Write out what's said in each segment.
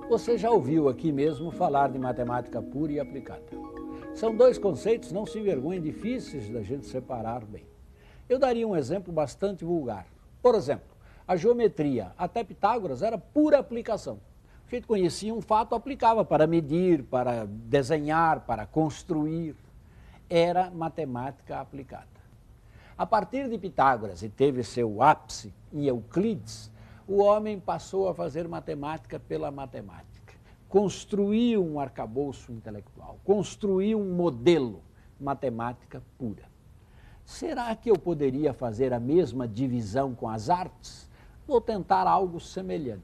Você já ouviu aqui mesmo falar de matemática pura e aplicada. São dois conceitos, não se envergonhem, difíceis da gente separar bem. Eu daria um exemplo bastante vulgar. Por exemplo, a geometria, até Pitágoras, era pura aplicação. A gente conhecia um fato, aplicava para medir, para desenhar, para construir. Era matemática aplicada. A partir de Pitágoras, e teve seu ápice em Euclides, o homem passou a fazer matemática pela matemática. Construiu um arcabouço intelectual, construiu um modelo, matemática pura. Será que eu poderia fazer a mesma divisão com as artes? Vou tentar algo semelhante.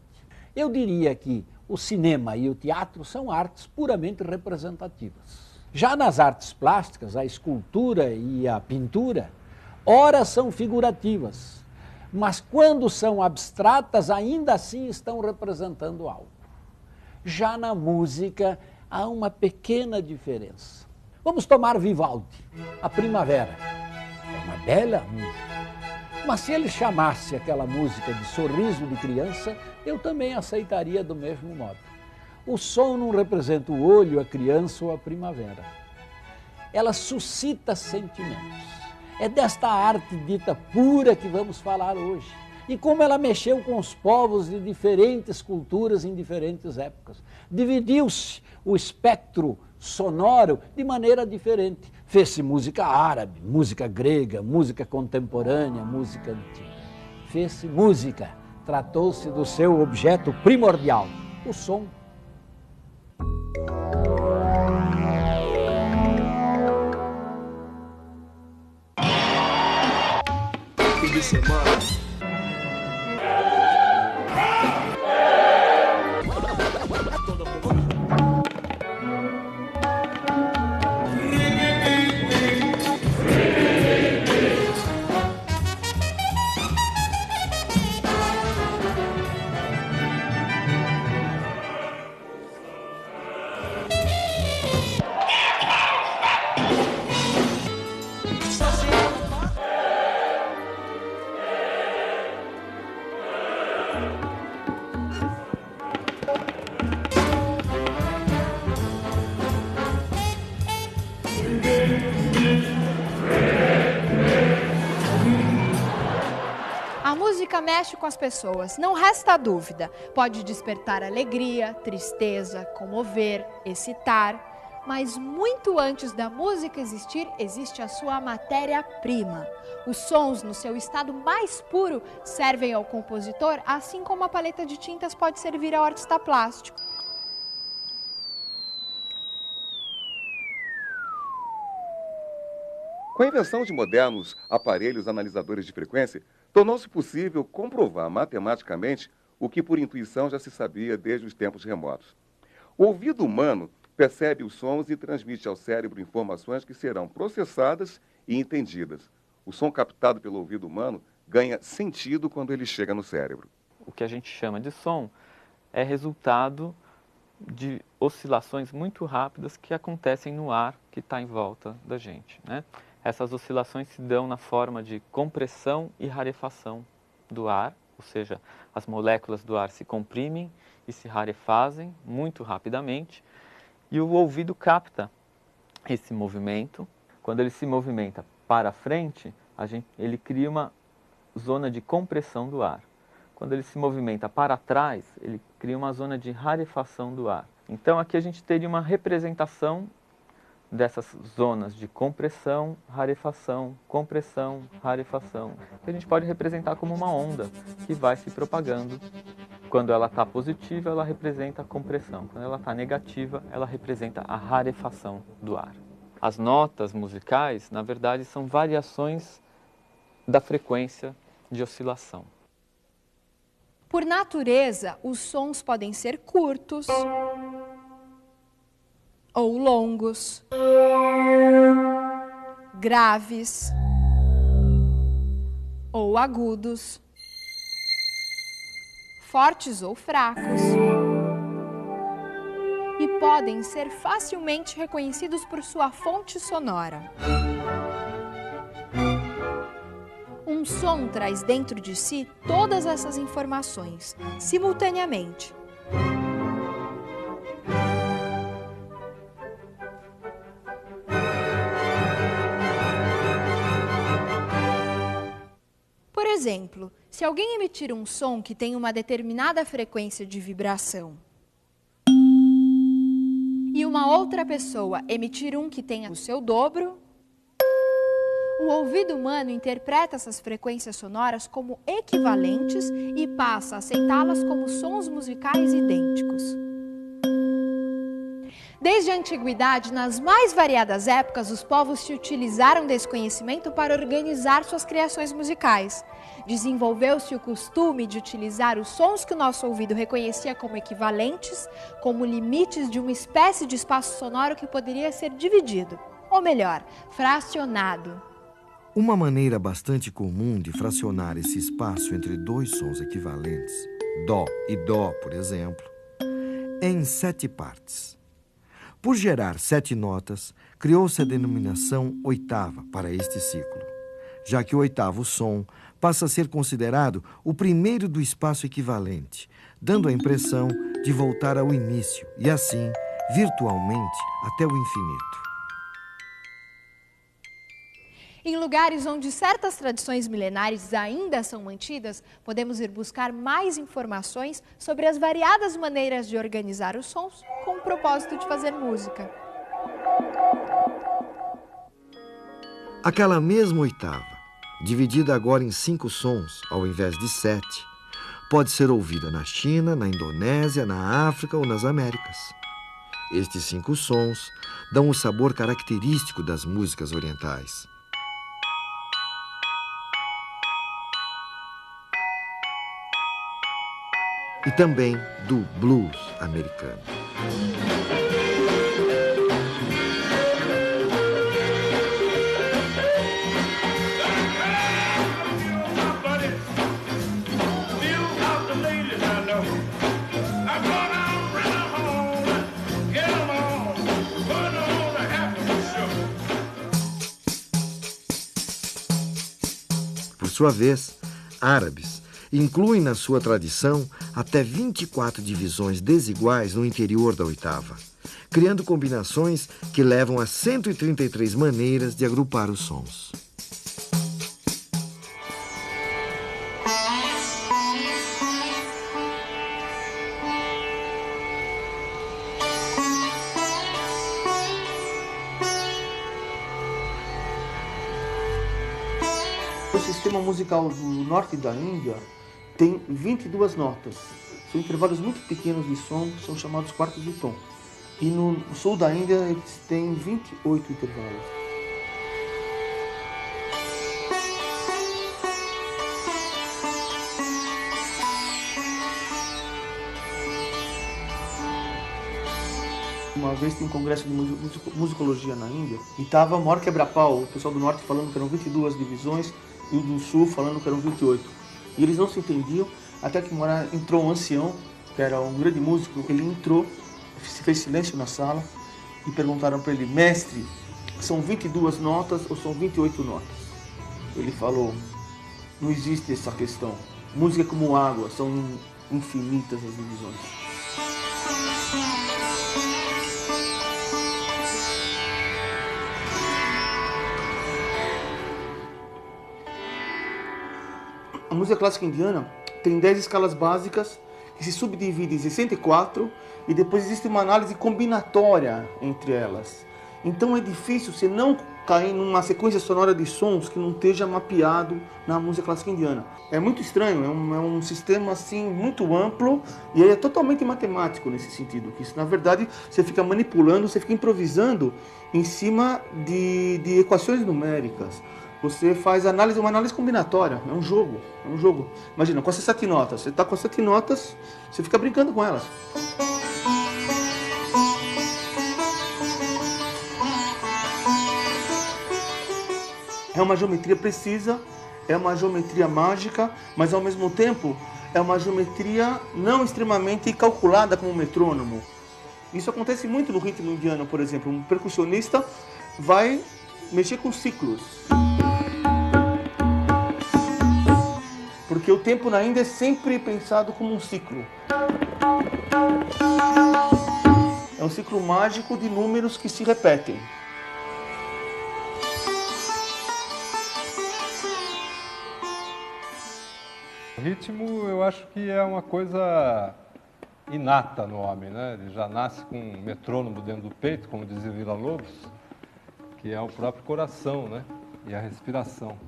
Eu diria que o cinema e o teatro são artes puramente representativas. Já nas artes plásticas, a escultura e a pintura, ora são figurativas, mas quando são abstratas, ainda assim estão representando algo. Já na música, há uma pequena diferença. Vamos tomar Vivaldi, A Primavera. É uma bela música. Mas se ele chamasse aquela música de Sorriso de Criança, eu também aceitaria do mesmo modo. O som não representa o olho, a criança ou a primavera. Ela suscita sentimentos. É desta arte dita pura que vamos falar hoje. E como ela mexeu com os povos de diferentes culturas em diferentes épocas. Dividiu-se o espectro sonoro de maneira diferente. Fez-se música árabe, música grega, música contemporânea, música antiga. Fez-se música, tratou-se do seu objeto primordial, o som. A música mexe com as pessoas, não resta dúvida. Pode despertar alegria, tristeza, comover, excitar. Mas muito antes da música existir, existe a sua matéria-prima. Os sons, no seu estado mais puro, servem ao compositor, assim como a paleta de tintas pode servir ao artista plástico. Com a invenção de modernos aparelhos analisadores de frequência, tornou-se possível comprovar matematicamente o que por intuição já se sabia desde os tempos remotos. O ouvido humano percebe os sons e transmite ao cérebro informações que serão processadas e entendidas. O som captado pelo ouvido humano ganha sentido quando ele chega no cérebro. O que a gente chama de som é resultado de oscilações muito rápidas que acontecem no ar que está em volta da gente, né? Essas oscilações se dão na forma de compressão e rarefação do ar, ou seja, as moléculas do ar se comprimem e se rarefazem muito rapidamente, e o ouvido capta esse movimento. Quando ele se movimenta para frente, ele cria uma zona de compressão do ar. Quando ele se movimenta para trás, ele cria uma zona de rarefação do ar. Então aqui a gente teria uma representação dessas zonas de compressão, rarefação, que a gente pode representar como uma onda que vai se propagando. Quando ela está positiva, ela representa a compressão. Quando ela está negativa, ela representa a rarefação do ar. As notas musicais, na verdade, são variações da frequência de oscilação. Por natureza, os sons podem ser curtos ou longos, graves ou agudos, fortes ou fracos, e podem ser facilmente reconhecidos por sua fonte sonora. Um som traz dentro de si todas essas informações, simultaneamente. exemplo, se alguém emitir um som que tem uma determinada frequência de vibração e uma outra pessoa emitir um que tenha o seu dobro, o ouvido humano interpreta essas frequências sonoras como equivalentes e passa a aceitá-las como sons musicais idênticos. Desde a antiguidade, nas mais variadas épocas, os povos se utilizaram desse conhecimento para organizar suas criações musicais. Desenvolveu-se o costume de utilizar os sons que o nosso ouvido reconhecia como equivalentes, como limites de uma espécie de espaço sonoro que poderia ser dividido, ou melhor, fracionado. Uma maneira bastante comum de fracionar esse espaço entre dois sons equivalentes, Dó e Dó, por exemplo, é em 7 partes. Por gerar 7 notas, criou-se a denominação oitava para este ciclo, já que o oitavo som passa a ser considerado o primeiro do espaço equivalente, dando a impressão de voltar ao início e, assim, virtualmente, até o infinito. Em lugares onde certas tradições milenares ainda são mantidas, podemos ir buscar mais informações sobre as variadas maneiras de organizar os sons com o propósito de fazer música. Aquela mesma oitava, dividida agora em 5 sons, ao invés de 7, pode ser ouvida na China, na Indonésia, na África ou nas Américas. Estes 5 sons dão o sabor característico das músicas orientais. E também do blues americano. Por sua vez, árabes incluem na sua tradição até 24 divisões desiguais no interior da oitava, criando combinações que levam a 133 maneiras de agrupar os sons. O sistema musical do norte da Índia tem 22 notas. São intervalos muito pequenos de som, são chamados quartos de tom. E no sul da Índia eles têm 28 intervalos. Uma vez tem um congresso de musicologia na Índia e estava o maior quebra-pau, o pessoal do norte falando que eram 22 divisões e o do sul falando que eram 28. E eles não se entendiam, até que uma hora entrou um ancião, que era um grande músico. Ele entrou, se fez silêncio na sala e perguntaram para ele: mestre, são 22 notas ou são 28 notas? Ele falou: não existe essa questão. Música é como água, são infinitas as divisões. A música clássica indiana tem 10 escalas básicas que se subdividem em 64 e depois existe uma análise combinatória entre elas. Então é difícil você não cair numa sequência sonora de sons que não esteja mapeado na música clássica indiana. É muito estranho, é um sistema assim muito amplo e é totalmente matemático nesse sentido. Que isso, na verdade, você fica manipulando, você fica improvisando em cima de equações numéricas. Você faz uma análise combinatória, é um jogo. Imagina, com essas 7 notas, você está com as 7 notas, você fica brincando com elas. É uma geometria precisa, é uma geometria mágica, mas ao mesmo tempo é uma geometria não extremamente calculada como um metrônomo. Isso acontece muito no ritmo indiano, por exemplo. Um percussionista vai mexer com ciclos. Porque o tempo na Índia é sempre pensado como um ciclo. É um ciclo mágico de números que se repetem. ritmo eu acho que é uma coisa inata no homem, né? Ele já nasce com um metrônomo dentro do peito, como dizia Villa-Lobos, que é o próprio coração, né? E a respiração.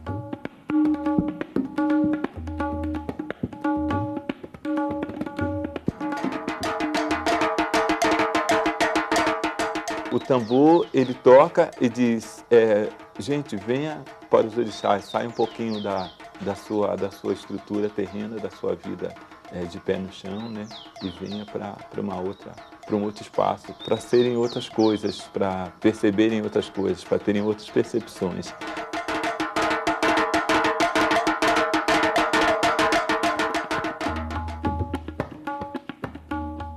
O tambor, ele toca e diz, gente, venha para os orixás, sai um pouquinho da sua estrutura terrena, da sua vida de pé no chão, né? E venha para um outro espaço, para serem outras coisas, para perceberem outras coisas, para terem outras percepções.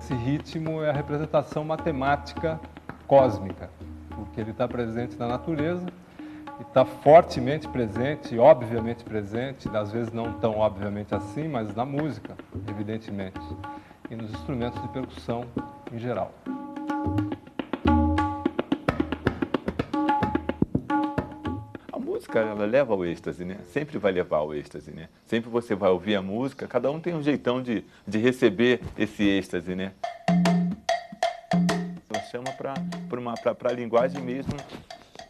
Esse ritmo é a representação matemática cósmica, porque ele está presente na natureza e está fortemente presente, obviamente presente, às vezes não tão obviamente assim, mas na música, evidentemente, e nos instrumentos de percussão em geral. A música, ela leva ao êxtase, né? Sempre vai levar ao êxtase, né? Sempre você vai ouvir a música, cada um tem um jeitão de receber esse êxtase, né? Chama para a linguagem mesmo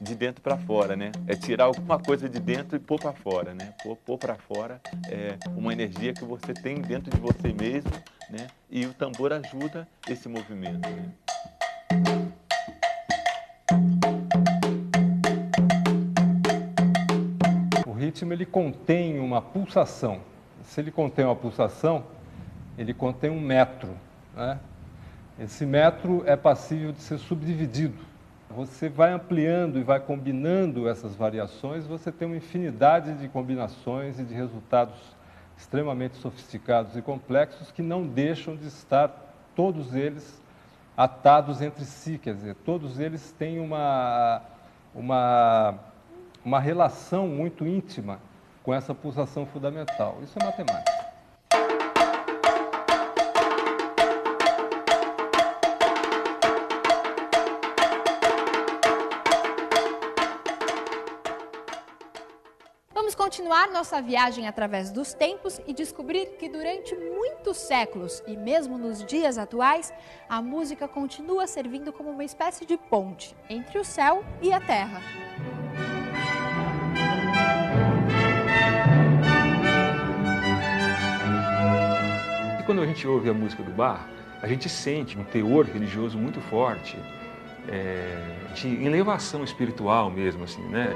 de dentro para fora, né? É tirar alguma coisa de dentro e pôr para fora, né? Pôr para fora é uma energia que você tem dentro de você mesmo, né? E o tambor ajuda esse movimento, né? O ritmo, ele contém uma pulsação. Se ele contém uma pulsação, ele contém um metro, né? Esse metro é passível de ser subdividido. Você vai ampliando e vai combinando essas variações, você tem uma infinidade de combinações e de resultados extremamente sofisticados e complexos que não deixam de estar, todos eles, atados entre si. Quer dizer, todos eles têm uma relação muito íntima com essa pulsação fundamental. Isso é matemática. Vamos continuar nossa viagem através dos tempos e descobrir que durante muitos séculos, e mesmo nos dias atuais, a música continua servindo como uma espécie de ponte entre o céu e a terra. E quando a gente ouve a música do Bach, a gente sente um teor religioso muito forte, de elevação espiritual mesmo, assim, né?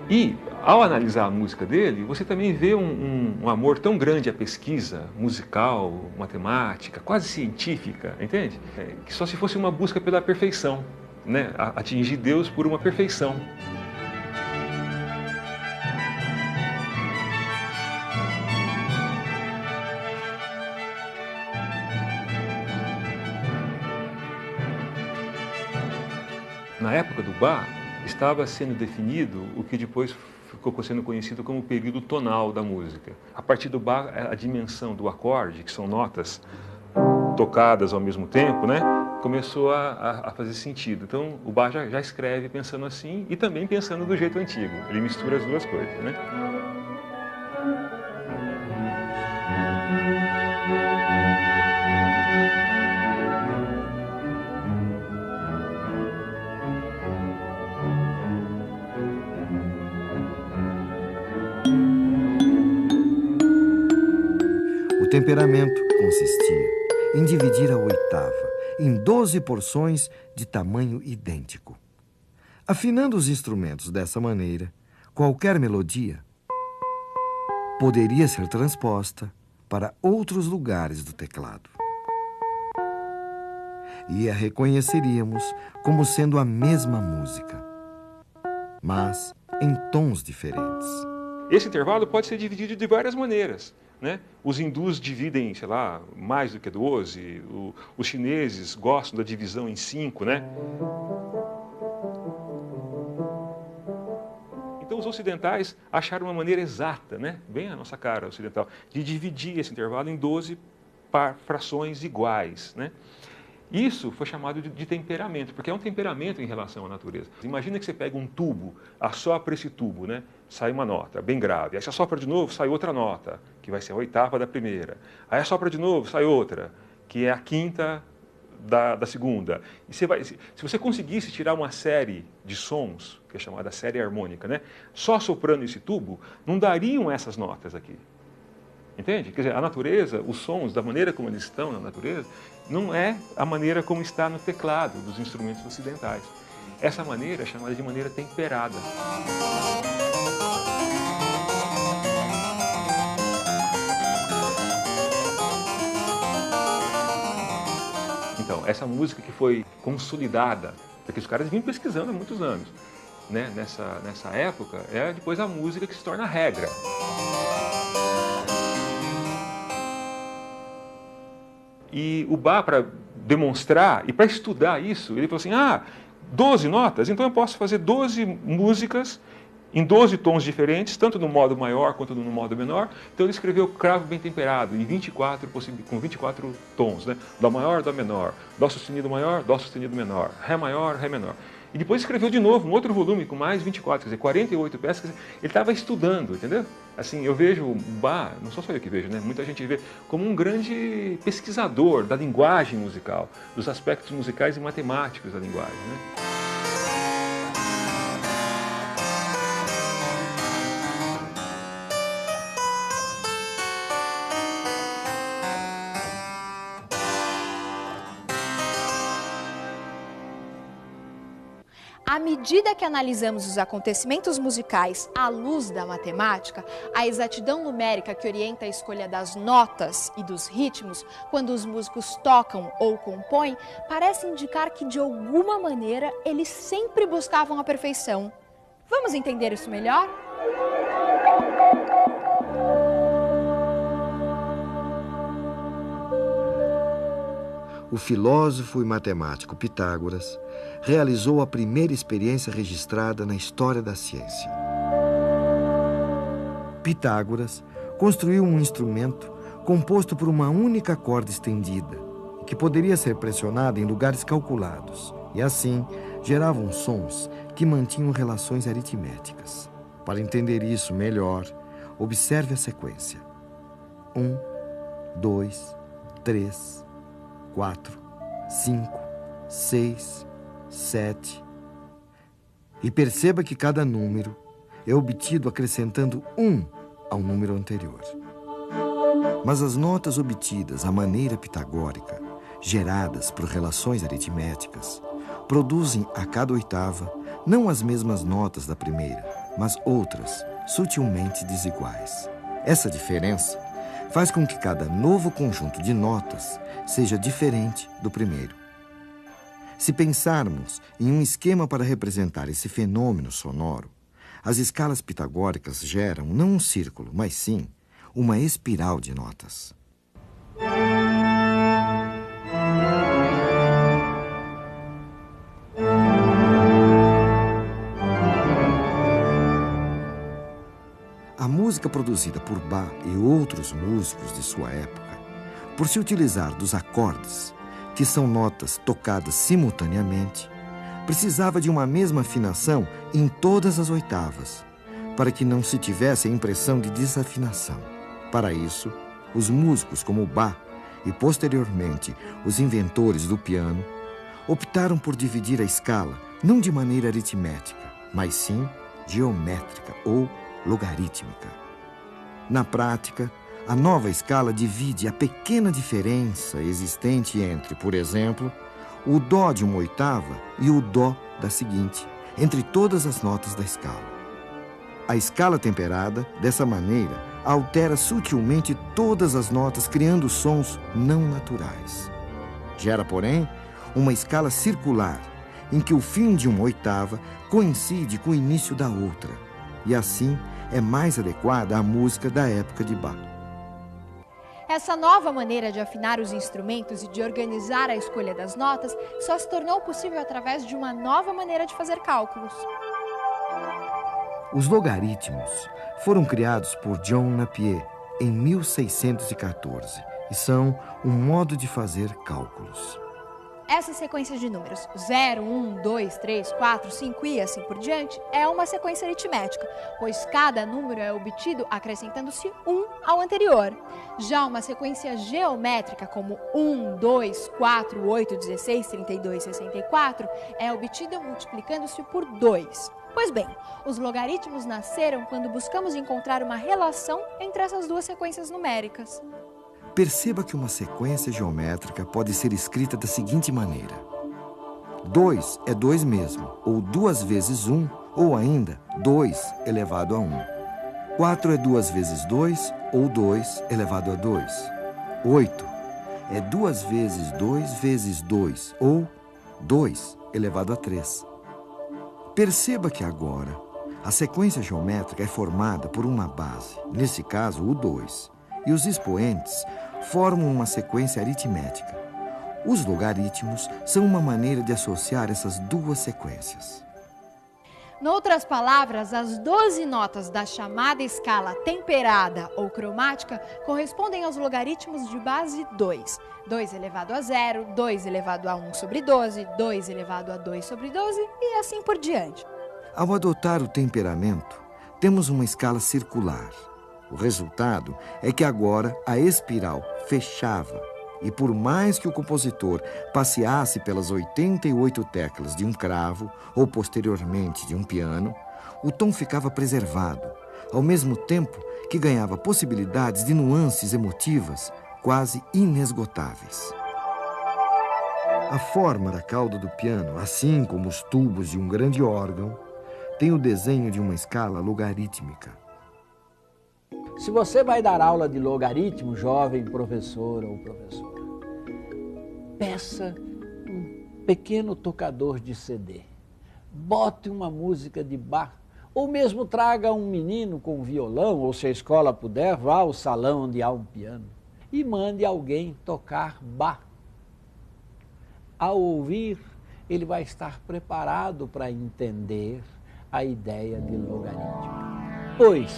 E, ao analisar a música dele, você também vê um amor tão grande à pesquisa musical, matemática, quase científica, entende? Que só se fosse uma busca pela perfeição, né? Atingir Deus por uma perfeição. Na época do Bach, estava sendo definido o que depois ficou sendo conhecido como o período tonal da música. A partir do Bach, a dimensão do acorde, que são notas tocadas ao mesmo tempo, né, começou a fazer sentido. Então, o Bach já escreve pensando assim e também pensando do jeito antigo. Ele mistura as duas coisas, né? O temperamento consistia em dividir a oitava em 12 porções de tamanho idêntico. Afinando os instrumentos dessa maneira, qualquer melodia poderia ser transposta para outros lugares do teclado. E a reconheceríamos como sendo a mesma música, mas em tons diferentes. Esse intervalo pode ser dividido de várias maneiras, né? Os hindus dividem, sei lá, mais do que 12, os chineses gostam da divisão em 5, né? Então os ocidentais acharam uma maneira exata, né? Bem a nossa cara ocidental, de dividir esse intervalo em 12 frações iguais, né? Isso foi chamado de temperamento, porque é um temperamento em relação à natureza. Imagina que você pega um tubo, assopra esse tubo, né? Sai uma nota bem grave. Aí você assopra de novo, sai outra nota, que vai ser a oitava da primeira. Aí assopra de novo, sai outra, que é a quinta da segunda. E se você conseguisse tirar uma série de sons, que é chamada série harmônica, né? Só soprando esse tubo, não dariam essas notas aqui. Entende? Quer dizer, a natureza, os sons, da maneira como eles estão na natureza, não é a maneira como está no teclado dos instrumentos ocidentais. Essa maneira é chamada de maneira temperada. Então, essa música que foi consolidada, porque os caras vinham pesquisando há muitos anos, né? Nessa época, é depois a música que se torna regra. E o Bach, para demonstrar e para estudar isso, ele falou assim, 12 notas, então eu posso fazer 12 músicas em 12 tons diferentes, tanto no modo maior quanto no modo menor. Então ele escreveu Cravo Bem Temperado, com 24 tons, né? Dó maior, Dó menor, Dó sustenido maior, Dó sustenido menor, Ré maior, Ré menor. E depois escreveu de novo um outro volume com mais 24, quer dizer, 48 peças. Quer dizer, ele estava estudando, entendeu? Assim, eu vejo o Bach, não sou só eu que vejo, né? Muita gente vê como um grande pesquisador da linguagem musical, dos aspectos musicais e matemáticos da linguagem, né? À medida que analisamos os acontecimentos musicais à luz da matemática, a exatidão numérica que orienta a escolha das notas e dos ritmos quando os músicos tocam ou compõem parece indicar que, de alguma maneira, eles sempre buscavam a perfeição. Vamos entender isso melhor? O filósofo e matemático Pitágoras realizou a primeira experiência registrada na história da ciência. Pitágoras construiu um instrumento composto por uma única corda estendida, que poderia ser pressionada em lugares calculados, e assim geravam sons que mantinham relações aritméticas. Para entender isso melhor, observe a sequência: 1, 2, 3, 4, 5, 6, 7. E perceba que cada número é obtido acrescentando 1 ao número anterior. Mas as notas obtidas à maneira pitagórica, geradas por relações aritméticas, produzem a cada oitava não as mesmas notas da primeira, mas outras, sutilmente desiguais. Essa diferença faz com que cada novo conjunto de notas seja diferente do primeiro. Se pensarmos em um esquema para representar esse fenômeno sonoro, as escalas pitagóricas geram não um círculo, mas sim uma espiral de notas. A música produzida por Bach e outros músicos de sua época, por se utilizar dos acordes, que são notas tocadas simultaneamente, precisava de uma mesma afinação em todas as oitavas, para que não se tivesse a impressão de desafinação. Para isso, os músicos como Bach e, posteriormente, os inventores do piano, optaram por dividir a escala não de maneira aritmética, mas sim geométrica ou logarítmica. Na prática, a nova escala divide a pequena diferença existente entre, por exemplo, o Dó de uma oitava e o Dó da seguinte, entre todas as notas da escala. A escala temperada, dessa maneira, altera sutilmente todas as notas, criando sons não naturais. Gera, porém, uma escala circular, em que o fim de uma oitava coincide com o início da outra, e assim é mais adequada à música da época de Bach. Essa nova maneira de afinar os instrumentos e de organizar a escolha das notas só se tornou possível através de uma nova maneira de fazer cálculos. Os logaritmos foram criados por John Napier em 1614 e são um modo de fazer cálculos. essa sequência de números 0, 1, 2, 3, 4, 5 e assim por diante é uma sequência aritmética, pois cada número é obtido acrescentando-se 1 ao anterior. Já uma sequência geométrica como 1, 2, 4, 8, 16, 32, 64 é obtida multiplicando-se por 2. Pois bem, os logaritmos nasceram quando buscamos encontrar uma relação entre essas duas sequências numéricas. Perceba que uma sequência geométrica pode ser escrita da seguinte maneira. 2 é 2 mesmo, ou 2 vezes 1, ou ainda 2 elevado a 1. 4 é 2 vezes 2, ou 2 elevado a 2. 8 é 2 vezes 2 vezes 2, ou 2 elevado a 3. Perceba que agora a sequência geométrica é formada por uma base, nesse caso o 2, e os expoentes formam uma sequência aritmética. Os logaritmos são uma maneira de associar essas duas sequências. Noutras palavras, as 12 notas da chamada escala temperada ou cromática correspondem aos logaritmos de base 2. 2 elevado a 0, 2 elevado a 1 sobre 12, 2 elevado a 2 sobre 12 e assim por diante. Ao adotar o temperamento, temos uma escala circular. O resultado é que agora a espiral fechava e por mais que o compositor passeasse pelas 88 teclas de um cravo ou posteriormente de um piano, o tom ficava preservado, ao mesmo tempo que ganhava possibilidades de nuances emotivas quase inesgotáveis. A forma da cauda do piano, assim como os tubos de um grande órgão, tem o desenho de uma escala logarítmica. Se você vai dar aula de logaritmo, jovem professor ou professora, peça um pequeno tocador de CD, bote uma música de Bach, ou mesmo traga um menino com violão, ou se a escola puder, vá ao salão onde há um piano, e mande alguém tocar Bach. Ao ouvir, ele vai estar preparado para entender a ideia de logaritmo. Pois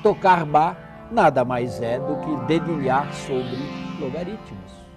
tocar Bach nada mais é do que dedilhar sobre logaritmos.